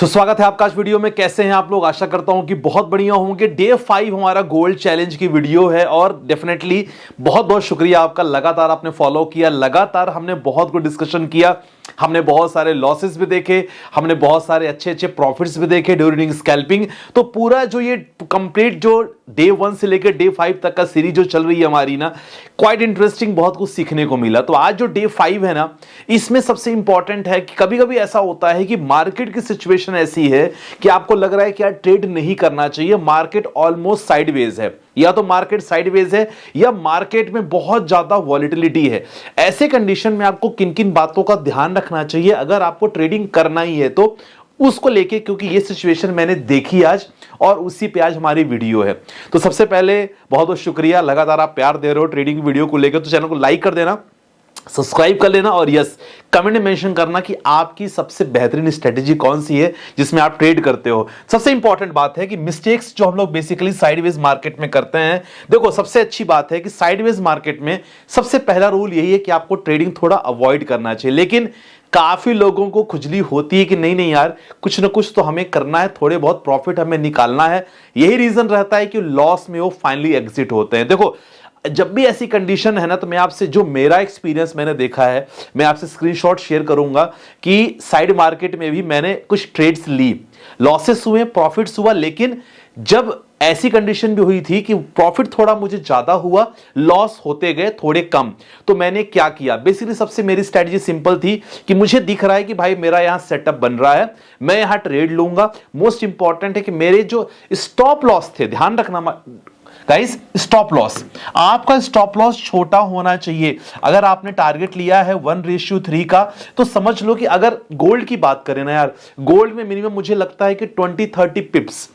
तो स्वागत है आपका आज वीडियो में। कैसे हैं आप लोग? आशा करता हूं कि बहुत बढ़िया होंगे। डे 5 हमारा गोल्ड चैलेंज की वीडियो है और डेफिनेटली बहुत बहुत शुक्रिया आपका, लगातार आपने फॉलो किया, लगातार हमने बहुत कुछ डिस्कशन किया, हमने बहुत सारे लॉसेस भी देखे, हमने बहुत सारे अच्छे अच्छे प्रॉफिट्स भी देखे ड्यूरिंग स्कैल्पिंग। तो पूरा जो ये कंप्लीट जो डे 1 से लेकर डे 5 तक का सीरीज जो चल रही है हमारी ना, क्वाइट इंटरेस्टिंग, बहुत कुछ सीखने को मिला। तो आज जो डे 5 है ना, इसमें सबसे इंपॉर्टेंट है कि कभी कभी ऐसा होता है कि मार्केट की सिचुएशन ऐसी है कि आपको लग रहा है कि यार ट्रेड नहीं करना चाहिए, मार्केट ऑलमोस्ट साइडवेज है, या तो मार्केट साइडवेज है या मार्केट में बहुत ज्यादा वॉलेटिलिटी है। ऐसे कंडीशन में आपको किन किन बातों का ध्यान रखना चाहिए अगर आपको ट्रेडिंग करना ही है तो उसको लेके, क्योंकि ये सिचुएशन मैंने देखी आज और उसी पे आज हमारी वीडियो है। तो सबसे पहले बहुत बहुत शुक्रिया, लगातार आप प्यार दे रहे हो ट्रेडिंग वीडियो को लेकर। तो चैनल को लाइक कर देना, सब्सक्राइब कर लेना और यस कमेंट में मेंशन करना कि आपकी सबसे बेहतरीन स्ट्रेटेजी कौन सी है जिसमें आप ट्रेड करते हो। सबसे इंपॉर्टेंट बात है कि मिस्टेक्स जो हम लोग बेसिकली साइडवेज मार्केट में करते हैं, देखो सबसे अच्छी बात है कि साइडवेज मार्केट में सबसे पहला रूल यही है कि आपको ट्रेडिंग थोड़ा अवॉइड करना चाहिए। लेकिन काफी लोगों को खुजली होती है कि नहीं नहीं यार, कुछ ना कुछ तो हमें करना है, थोड़े बहुत प्रॉफिट हमें निकालना है। यही रीजन रहता है कि लॉस में वो फाइनली एग्जिट होते हैं। देखो जब भी ऐसी कंडीशन है ना, तो मैं आपसे जो मेरा एक्सपीरियंस मैंने देखा है, मैं आपसे स्क्रीनशॉट शेयर करूंगा कि साइड मार्केट में भी मैंने कुछ ट्रेड्स ली, लॉसेस हुए, प्रॉफिट्स हुआ। लेकिन जब ऐसी कंडीशन भी हुई थी कि प्रॉफिट थोड़ा मुझे ज्यादा हुआ, लॉस होते गए थोड़े कम, तो मैंने क्या किया, बेसिकली सबसे मेरी स्ट्रेटजी सिंपल थी कि मुझे दिख रहा है कि भाई मेरा यहां सेटअप बन रहा है, मैं यहां ट्रेड लूंगा। मोस्ट इंपॉर्टेंट है कि मेरे जो स्टॉप लॉस थे, ध्यान रखना गाइस, स्टॉप लॉस, आपका स्टॉप लॉस छोटा होना चाहिए। अगर आपने टारगेट लिया है 1:3 का, तो समझ लो कि अगर गोल्ड की बात करें ना यार, गोल्ड में मिनिमम मुझे लगता है कि 20-30 पिप्स,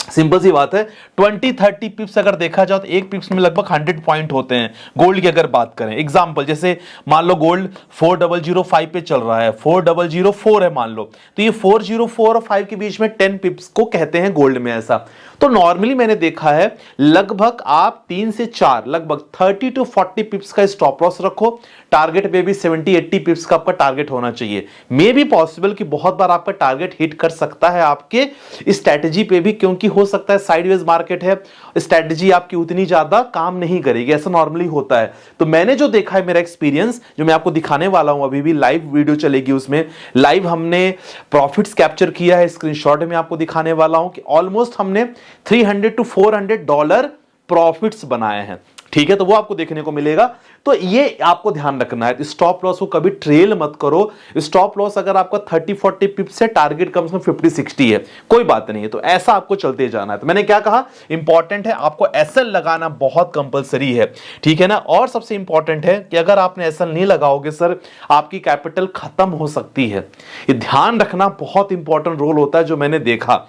सिंपल सी बात है, 20-30 पिप्स अगर देखा जाए तो एक पिप्स में लगभग 100 पॉइंट होते हैं। गोल्ड की अगर बात करें, एग्जांपल जैसे मान लो गोल्ड 4005 पे चल रहा है, 4004 है मान लो, तो ये 404 और 5 के बीच में 10 पिप्स को कहते हैं गोल्ड में ऐसा। तो नॉर्मली मैंने देखा है लगभग आप 3 से 4, लगभग 30 to 40 पिप्स का स्टॉप लॉस रखो। टारगेट पे भी 70-80 पिप्स का आपका टारगेट होना चाहिए। मे बी पॉसिबल कि बहुत बार आपका टारगेट हिट कर सकता है आपके स्ट्रेटजी पे भी, क्योंकि हो सकता है साइडवेज मार्केट है, स्ट्रेटजी आपकी उतनी ज्यादा काम नहीं करेगी, ऐसा नॉर्मली होता है। तो मैंने जो देखा है, मेरा एक्सपीरियंस जो मैं आपको दिखाने वाला हूं, अभी भी लाइव वीडियो चलेगी, उसमें लाइव हमने प्रॉफिट्स कैप्चर किया है, स्क्रीनशॉट में आपको दिखाने वाला हूं कि ऑलमोस्ट हमने $300 to $400 प्रॉफिट्स बनाए हैं। ठीक है, तो वो आपको देखने को मिलेगा। तो ये आपको ध्यान रखना है, स्टॉप लॉस को कभी ट्रेल मत करो। स्टॉप लॉस अगर आपका 30-40 पिप्स से, टारगेट कम से कम 50-60 है, कोई बात नहीं है, तो ऐसा आपको चलते जाना है। तो मैंने क्या कहा, इंपॉर्टेंट है आपको एसएल लगाना बहुत कंपलसरी है, ठीक है ना। और सबसे इंपॉर्टेंट है कि अगर आपने एसएल नहीं लगाओगे सर, आपकी कैपिटल खत्म हो सकती है। ये ध्यान रखना बहुत इंपॉर्टेंट रोल होता है, जो मैंने देखा,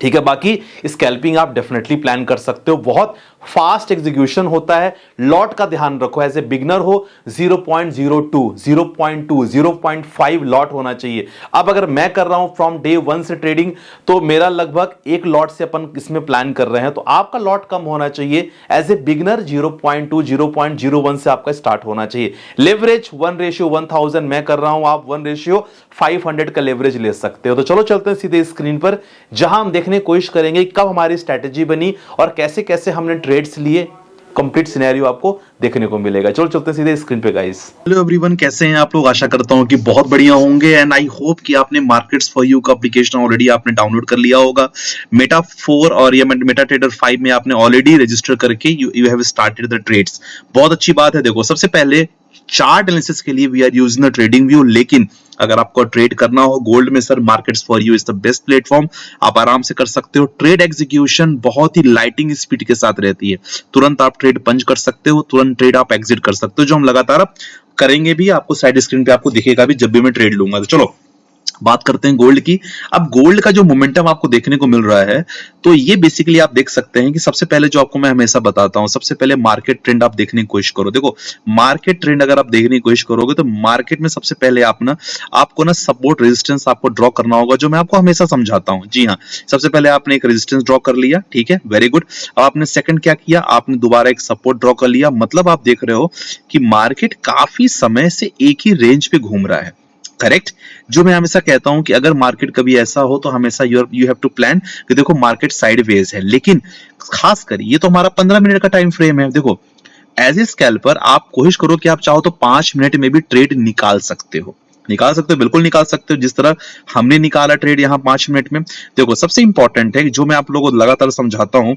ठीक है। बाकी स्कैल्पिंग आप डेफिनेटली प्लान कर सकते हो, बहुत फास्ट एग्जीक्यूशन होता है। लॉट का ध्यान रखो, एज ए बिगनर हो 0.02, 0.2, 0.5 लॉट होना चाहिए। अब अगर मैं कर रहा हूं फ्रॉम डे 1 से ट्रेडिंग, तो मेरा लगभग एक लॉट से अपन इसमें प्लान कर रहे हैं, तो आपका लॉट कम होना चाहिए। एज ए बिगनर 0.2, 0.01 से आपका स्टार्ट होना चाहिए। लेवरेज 1:1000 मैं कर रहा हूं, आप 1:500 का लेवरेज ले सकते हो। तो चलो चलते हैं सीधे स्क्रीन पर, जहां हम देखने की कोशिश करेंगे कब हमारी स्ट्रेटेजी बनी और कैसे कैसे हमने ट्रेड्स लिए। कंप्लीट सिनेरियो आपको देखने को मिलेगा। चलो चलते हैं सीधे स्क्रीन पे गाइस। हेलो एवरीवन, कैसे हैं आप लोग? आशा करता हूं कि बहुत बढ़िया होंगे एंड आई होप कि आपने मार्केट्स फॉर यू का एप्लीकेशन ऑलरेडी आपने डाउनलोड कर लिया होगा। मेटा 4 और या मेटा ट्रेडर 5 में आपने ऑलरेडी रजिस्टर करके you have started the trades. बहुत अच्छी बात है। देखो सबसे पहले चार्ट एनालिसिस के लिए we are using the trading view, लेकिन अगर आपको ट्रेड करना हो गोल्ड में sir, markets for you is the best platform. आप आराम से कर सकते हो। ट्रेड एग्जीक्यूशन बहुत ही लाइटिंग स्पीड के साथ रहती है, तुरंत आप ट्रेड पंच कर सकते हो, तुरंत ट्रेड आप एग्जिट कर सकते हो, जो हम लगातार अब करेंगे भी। आपको साइड स्क्रीन पे आपको दिखेगा भी जब भी मैं ट्रेड लूंगा। तो चलो बात करते हैं गोल्ड की। अब गोल्ड का जो मोमेंटम आपको देखने को मिल रहा है, तो ये बेसिकली आप देख सकते हैं कि सबसे पहले जो आपको मैं हमेशा बताता हूं, सबसे पहले मार्केट ट्रेंड आप देखने की कोशिश करो। देखो मार्केट ट्रेंड अगर आप देखने की कोशिश करोगे तो मार्केट में सबसे पहले आपको ना सपोर्ट रेजिस्टेंस आपको ड्रॉ करना होगा, जो मैं आपको हमेशा समझाता हूं। जी हाँ, सबसे पहले आपने एक रेजिस्टेंस ड्रॉ कर लिया, ठीक है, वेरी गुड। अब आपने सेकंड क्या किया, आपने दोबारा एक सपोर्ट ड्रॉ कर लिया। मतलब आप देख रहे हो कि मार्केट काफी समय से एक ही रेंज पे घूम रहा है, करेक्ट। जो मैं हमेशा कहता हूं कि अगर मार्केट कभी ऐसा हो तो हमेशा यू हैव टू प्लान कि देखो मार्केट साइडवेज है, लेकिन खास कर ये तो हमारा 15 मिनट का टाइम फ्रेम है। देखो एज ए स्कैल्पर आप कोशिश करो कि आप चाहो तो 5 मिनट में भी ट्रेड निकाल सकते हो, निकाल सकते हो, बिल्कुल निकाल सकते हो, जिस तरह हमने निकाला ट्रेड यहाँ 5 मिनट में। देखो सबसे इंपॉर्टेंट है जो मैं आप लोगों को लगातार समझाता हूं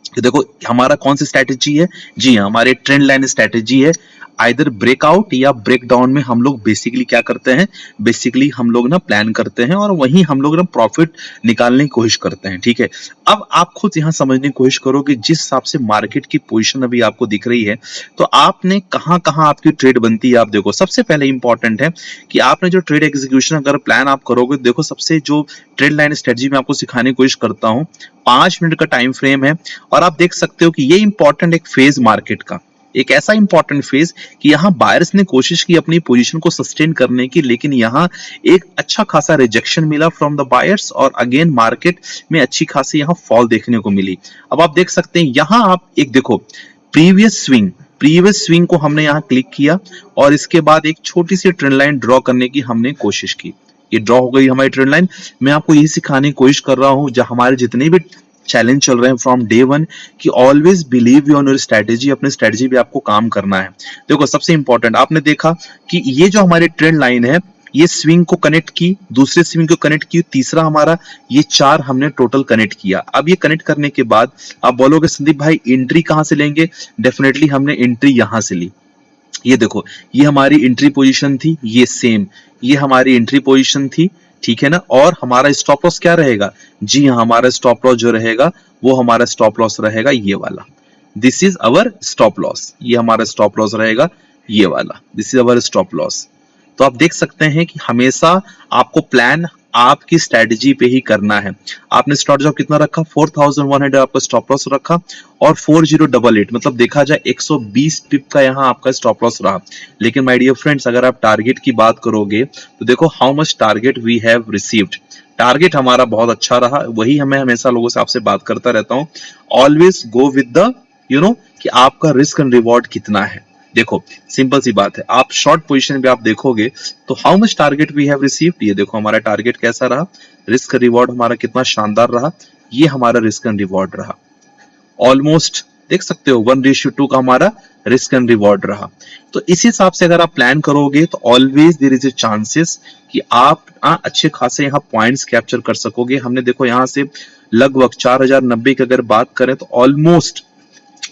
कि देखो हमारा कौन सी स्ट्रैटेजी है। जी हाँ, हमारे ट्रेंड लाइन स्ट्रैटेजी है। आइदर ब्रेकआउट या ब्रेक डाउन में हम लोग बेसिकली क्या करते हैं, बेसिकली हम लोग ना प्लान करते हैं और वहीं हम लोग ना प्रॉफिट निकालने की कोशिश करते हैं। ठीक है, अब आप खुद यहाँ समझने की कोशिश करो कि जिस हिसाब से मार्केट की पोजीशन अभी आपको दिख रही है तो आपने कहाँ कहाँ आपकी ट्रेड बनती है। आप देखो सबसे पहले इंपॉर्टेंट है कि आपने जो ट्रेड एग्जीक्यूशन अगर प्लान आप करोगे, देखो सबसे जो ट्रेड लाइन स्ट्रेटजी में आपको सिखाने की कोशिश करता हूँ, 5 मिनट का टाइम फ्रेम है और आप देख सकते हो कि ये इंपॉर्टेंट एक फेज मार्केट का, एक ऐसा इंपॉर्टेंट फेज कि यहां बायर्स ने कोशिश की अपनी पोजीशन को सस्टेन करने की, लेकिन यहां एक अच्छा खासा रिजेक्शन मिला फ्रॉम द बायर्स और अगेन मार्केट में अच्छी खासी यहां फॉल देखने को मिली। अब आप देख सकते हैं यहां आप एक देखो प्रीवियस स्विंग को हमने यहां क्लिक किया और इसके बाद एक छोटी सी ट्रेंड लाइन ड्रॉ करने की हमने कोशिश की। ये ड्रॉ हो गई हमारी ट्रेंड लाइन। मैं आपको यही सिखाने की कोशिश कर रहा हूं जहां हमारे जितने भी चैलेंज चल रहे हैं फ्रॉम डे वन कि always believe on your strategy, अपनी स्ट्रेटेजी पे आपको काम करना है। देखो सबसे इंपॉर्टेंट आपने देखा कि ये जो हमारी ट्रेंड लाइन है ये स्विंग को कनेक्ट की, दूसरे स्विंग को कनेक्ट की, तीसरा हमारा ये 4 हमने टोटल कनेक्ट किया। अब ये कनेक्ट करने के बाद आप बोलोगे संदीप भाई एंट्री कहां से लेंगे, डेफिनेटली हमने एंट्री यहां से ली। ये देखो ये हमारी एंट्री पोजीशन थी, ये सेम ये हमारी एंट्री पोजीशन थी, ठीक है ना। और हमारा स्टॉप लॉस क्या रहेगा, जी हाँ हमारा स्टॉप लॉस जो रहेगा वो हमारा स्टॉप लॉस रहेगा ये वाला, this is our stop loss, ये हमारा स्टॉप लॉस रहेगा ये वाला, this is our stop loss. तो आप देख सकते हैं कि हमेशा आपको प्लान आपकी स्ट्रेटजी पे ही करना है। आपने स्टॉप लॉस कितना रखा, 4100 आपका स्टॉप लॉस रखा और 4088 मतलब देखा जाए 120 पिप का यहाँ आपका स्टॉप लॉस रहा। लेकिन माय डियर फ्रेंड्स अगर आप टारगेट की बात करोगे तो देखो how much target we have received, target हमारा बहुत अच्छा रहा। वही हमें हमेशा लोगों से आपसे बात करता रहता हूँ, ऑलवेज गो विद द कि आपका रिस्क एंड रिवॉर्ड कितना है। देखो सिंपल सी बात है, आप शॉर्ट पोजीशन पे आप देखोगे तो how much target we have received, ये देखो हमारा टारगेट कैसा रहा, रिस्क रिवॉर्ड हमारा कितना शानदार रहा, ये हमारा रिस्क एंड रिवॉर्ड रहा। ऑलमोस्ट देख सकते हो 1:2 का हमारा रिस्क एंड रिवॉर्ड रहा। तो इस हिसाब से अगर आप प्लान करोगे तो always there is a chances कि आप अच्छे खासे यहाँ पॉइंट्स कैप्चर कर सकोगे। हमने देखो यहाँ से लगभग 4090 की अगर बात करें तो ऑलमोस्ट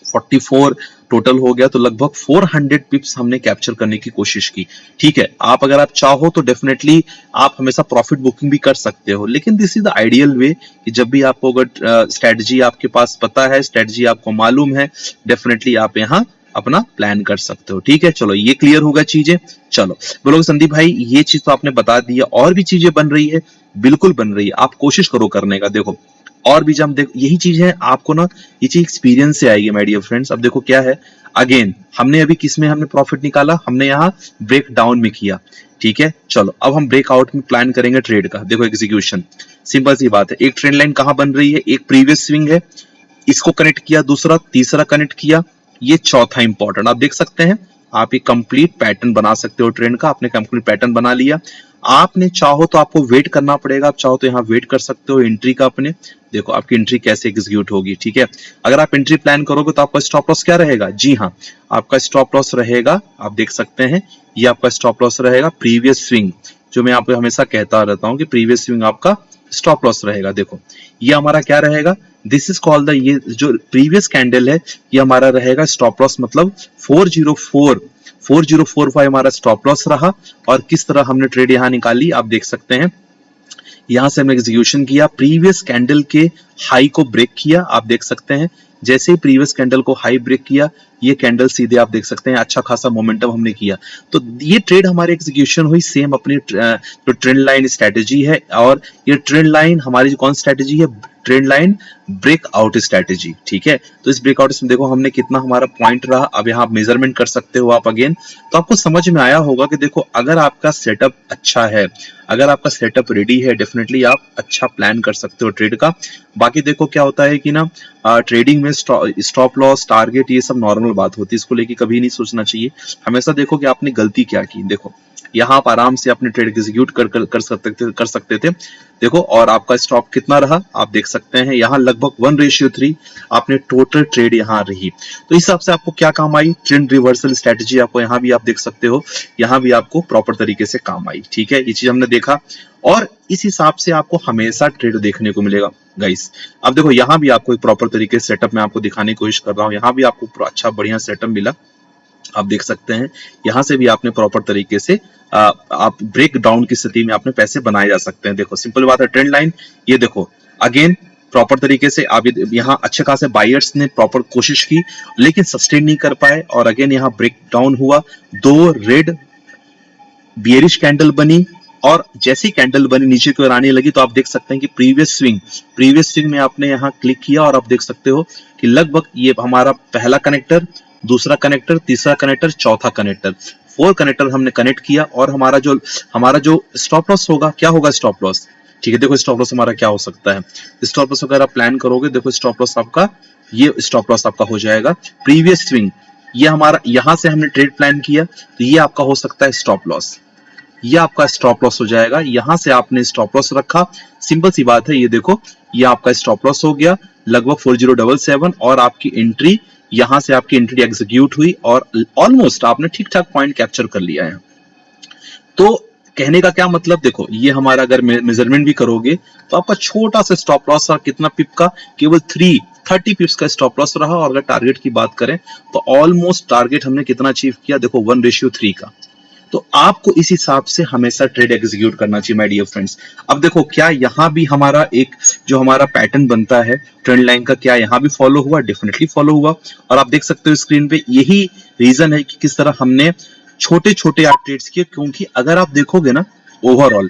44 टोटल हो गया, तो लगभग 400 पिप्स हमने कैप्चर करने की कोशिश की। ठीक है, आप अगर आप चाहो तो डेफिनेटली आप हमेशा प्रॉफिट बुकिंग भी कर सकते हो, लेकिन this is the ideal way कि जब भी आपको अगर स्ट्रेटजी आपके पास पता है, स्ट्रेटजी आपको मालूम है, डेफिनेटली आप यहाँ अपना प्लान कर सकते हो। ठीक है, चलो ये क्लियर होगा चीजें। चलो बोलोगे संदीप भाई ये चीज तो आपने बता दिया, और भी चीजें बन रही है, बिल्कुल बन रही है, आप कोशिश करो करने का। देखो और भी जब देख यही चीज है आपको ना, ये चीज एक्सपीरियंस से आएगी माय डियर फ्रेंड्स। अब देखो क्या है, अगेन हमने अभी किस में हमने प्रॉफिट निकाला, हमने यहाँ ब्रेक डाउन में किया। ठीक है, चलो अब हम ब्रेकआउट में प्लान करेंगे ट्रेड का। देखो एग्जीक्यूशन सिंपल सी बात है, एक ट्रेंड लाइन कहां बन रही है, एक प्रीवियस स्विंग है, इसको कनेक्ट किया, दूसरा तीसरा कनेक्ट किया, ये चौथा इंपॉर्टेंट। आप देख सकते हैं आप ये कंप्लीट पैटर्न बना सकते हो ट्रेंड का, आपने कंप्लीट पैटर्न बना लिया। आपने चाहो तो आपको वेट करना पड़ेगा, आप चाहो तो यहाँ वेट कर सकते हो एंट्री का अपने। देखो आपकी एंट्री कैसे एग्जीक्यूट होगी। ठीक है, अगर आप एंट्री प्लान करोगे तो आपका स्टॉप लॉस क्या रहेगा, जी हाँ आपका स्टॉप लॉस रहेगा, आप देख सकते हैं ये आपका स्टॉप लॉस रहेगा प्रीवियस स्विंग, जो मैं आपको हमेशा कहता रहता हूँ कि प्रीवियस स्विंग आपका स्टॉप लॉस रहेगा। देखो ये हमारा क्या रहेगा, दिस इज कॉल्ड द, ये जो प्रीवियस कैंडल है ये हमारा रहेगा स्टॉप लॉस, मतलब 4045 हमारा स्टॉप लॉस रहा। और किस तरह हमने ट्रेड यहां निकाली आप देख सकते हैं, यहां से हमने एग्जीक्यूशन किया, प्रीवियस कैंडल के हाई को ब्रेक किया। आप देख सकते हैं जैसे ही प्रीवियस कैंडल को हाई ब्रेक किया, ये कैंडल सीधे आप देख सकते हैं अच्छा खासा मोमेंटम हमने किया। तो ये ट्रेड हमारी एग्जीक्यूशन हुई सेम अपनी जो ट्रेंड लाइन स्ट्रेटेजी है, और ये ट्रेंड लाइन हमारी जो कौन स्ट्रेटेजी है, ट्रेंड लाइन ब्रेकआउट स्ट्रेटेजी। ठीक है, तो इस ब्रेकआउट में देखो हमने कितना हमारा पॉइंट रहा, अब यहाँ मेजरमेंट कर सकते हो आप अगेन। तो आपको समझ में आया होगा कि देखो अगर आपका सेटअप अच्छा है, अगर आपका सेटअप रेडी है, डेफिनेटली आप अच्छा प्लान कर सकते हो ट्रेड का। बाकी देखो क्या होता है कि ना ट्रेडिंग में स्टॉप लॉस टारगेट ये सब नॉर्मल बात होती है, इसको लेके कभी नहीं सोचना चाहिए। हमेशा देखो कि आपने गलती क्या की। देखो यहाँ आप आराम से अपने ट्रेड एग्जीक्यूट कर सकते थे। देखो, और आपका स्टॉप कितना रहा आप देख सकते हैं, यहाँ लगभग 1:3 आपने टोटल ट्रेड यहाँ रही। तो इस हिसाब से आपको क्या काम आई, ट्रेंड रिवर्सल स्ट्रेटेजी आपको यहाँ भी आप देख सकते हो, यहाँ भी आपको प्रॉपर तरीके से काम आई। ठीक है, ये चीज हमने देखा और इस हिसाब से आपको हमेशा ट्रेड देखने को मिलेगा गाइस। अब देखो, यहाँ भी आपको एक प्रॉपर तरीके से सेटअप में आपको दिखाने की कोशिश कर रहा हूँ, यहाँ भी आपको पूरा अच्छा बढ़िया सेटअप मिला। आप देख सकते हैं यहां से भी आपने प्रॉपर तरीके से आप ब्रेक डाउन की स्थिति में आपने पैसे बनाए जा सकते हैं। देखो सिंपल बात है, ट्रेंड लाइन ये देखो अगेन प्रॉपर तरीके से आप यहाँ अच्छे खासे बायर्स ने प्रॉपर कोशिश की लेकिन सस्टेन नहीं कर पाए और अगेन यहाँ ब्रेक डाउन हुआ, 2 रेड बियरिश कैंडल बनी और जैसी कैंडल बनी नीचे की ओर आने लगी तो आप देख सकते हैं कि प्रीवियस स्विंग में आपने यहाँ क्लिक किया और आप देख सकते हो कि लगभग ये हमारा पहला कनेक्टर, दूसरा कनेक्टर, तीसरा कनेक्टर, चौथा कनेक्टर, 4 कनेक्टर हमने कनेक्ट किया और हमारा जो स्टॉप लॉस होगा, क्या होगा स्टॉप लॉस। ठीक है, देखो स्टॉप लॉस हमारा क्या हो सकता है, स्टॉप लॉस अगर आप प्लान करोगे, देखो स्टॉप लॉस आपका, ये स्टॉप लॉस आपका हो जाएगा प्रीवियस स्विंग, ये हमारा यहां से हमने ट्रेड प्लान किया तो ये आपका हो सकता है स्टॉप लॉस, ये आपका स्टॉप लॉस हो जाएगा। यहां से आपने स्टॉप लॉस रखा, सिंपल सी बात है, ये देखो ये आपका स्टॉप लॉस हो गया लगभग 4077 और आपकी एंट्री, यहां से आपकी एंट्री एग्जीक्यूट हुई और ऑलमोस्ट आपने ठीक ठाक पॉइंट कैप्चर कर लिया है। तो कहने का क्या मतलब, देखो ये हमारा अगर मेजरमेंट भी करोगे तो आपका छोटा सा स्टॉप लॉस था, कितना पिप का, केवल 30 पिप्स का स्टॉप लॉस रहा और अगर टारगेट की बात करें तो ऑलमोस्ट टारगेट हमने कितना अचीव किया, देखो 1:3 का। तो आपको इस हिसाब से हमेशा ट्रेड एग्जीक्यूट करना चाहिए माय डियर फ्रेंड्स। अब देखो क्या यहाँ भी हमारा एक जो हमारा पैटर्न बनता है ट्रेंड लाइन का, क्या यहाँ भी फॉलो हुआ, डेफिनेटली फॉलो हुआ और आप देख सकते हो स्क्रीन पे, यही रीजन है कि किस तरह हमने छोटे छोटे ट्रेड्स किए, क्योंकि अगर आप देखोगे ना ओवरऑल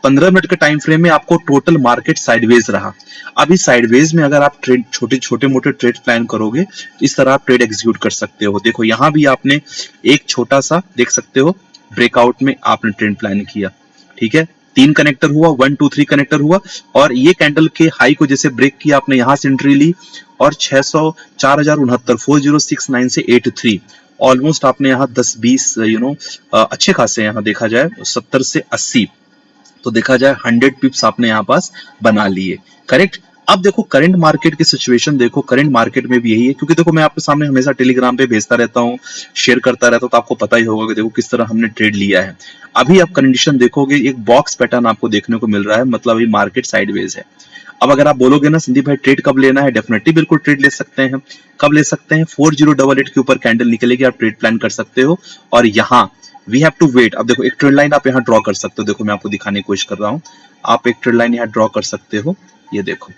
15 मिनट के टाइम फ्रेम में आपको टोटल मार्केट साइडवेज रहा। अभी साइडवेज में अगर आप ट्रेड छोटे मोटे ट्रेड प्लान करोगे तो इस तरह आप ट्रेड एग्जीक्यूट कर सकते हो। देखो यहाँ भी आपने एक छोटा सा देख सकते हो ब्रेकआउट में आपने ट्रेंड प्लान किया, ठीक है, 3 कनेक्टर हुआ, 1 2 3 कनेक्टर हुआ और ये कैंडल के हाई को जैसे ब्रेक किया आपने यहां से एंट्री ली और 4069 4069 से 83 ऑलमोस्ट आपने यहाँ 10-20 अच्छे खासे यहाँ देखा जाए 70 से 80 तो देखा जाए 100 पिप्स आपने यहाँ पास बना लिए, करेक्ट। अब देखो करंट मार्केट की सिचुएशन देखो, करंट मार्केट में भी यही है, क्योंकि देखो मैं आपके सामने हमेशा टेलीग्राम पे भेजता रहता हूँ, शेयर करता रहता हूँ, तो आपको पता ही होगा कि देखो किस तरह हमने ट्रेड लिया है। अभी आप कंडीशन देखोगे एक बॉक्स पैटर्न आपको देखने को मिल रहा है, मतलब अभी मार्केट साइडवेज है। अब अगर आप बोलोगे ना संदीप भाई ट्रेड कब लेना है, डेफिनेटली बिल्कुल ट्रेड ले सकते हैं। कब ले सकते हैं, 4088 के ऊपर कैंडल निकलेगी, आप ट्रेड प्लान कर सकते हो और यहाँ वी हैव टू वेट। अब देखो एक ट्रेड लाइन आप यहाँ ड्रॉ कर सकते हो, देखो मैं आपको दिखाने की कोशिश कर रहा हूँ, आप एक ट्रेड लाइन यहाँ ड्रॉ कर सकते हो, ये देखो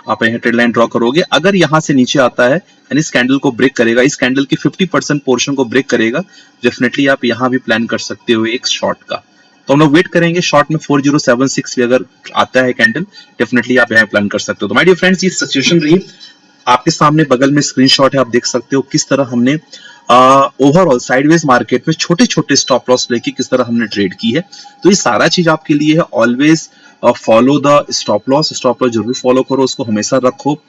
आप यहाँ ट्रेड लाइन ड्रॉ करोगे, अगर यहाँ से नीचे आता है यानी इस कैंडल को ब्रेक करेगा, इस कैंडल की 50% पोर्शन को ब्रेक करेगा, डेफिनेटली आप यहाँ भी प्लान कर सकते हो एक शॉर्ट का। तो हम लोग वेट करेंगे, शॉर्ट में 4076 भी अगर आता है कैंडल, डेफिनेटली आप यहाँ प्लान कर सकते हो। तो माय डियर फ्रेंड्स, ये सिचुएशन रही आपके सामने, बगल में स्क्रीनशॉट है, आप देख सकते हो किस तरह हमने ओवरऑल साइडवेज मार्केट में छोटे छोटे स्टॉप लॉस लेके किस तरह हमने ट्रेड की है। तो ये सारा चीज आपके लिए है, always follow the stop loss जरूर फॉलो करो, उसको हमेशा रखो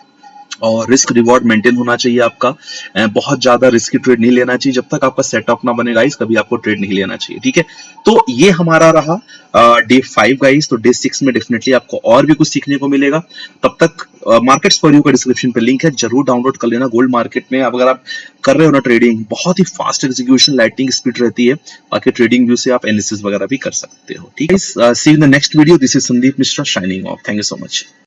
और रिस्क रिवॉर्ड मेंटेन होना चाहिए आपका। बहुत ज्यादा रिस्की ट्रेड नहीं लेना चाहिए, जब तक आपका सेटअप ना बने गाइस कभी आपको ट्रेड नहीं लेना चाहिए, ठीक है। तो ये हमारा रहा डे 5 गाइस। तो डे 6 में डेफिनेटली आपको और भी कुछ सीखने को मिलेगा। तब तक मार्केट्स फॉर यू का डिस्क्रिप्शन पे लिंक है, जरूर डाउनलोड कर लेना। गोल्ड मार्केट में अगर आप कर रहे हो ना ट्रेडिंग, बहुत ही फास्ट एग्जीक्यूशन लाइटिंग स्पीड रहती है, बाकी ट्रेडिंग व्यू से आप एनालिसिस वगैरह भी कर सकते हो, ठीक है। See in the next video, this is Sandeep Mishra signing off, thank you so much.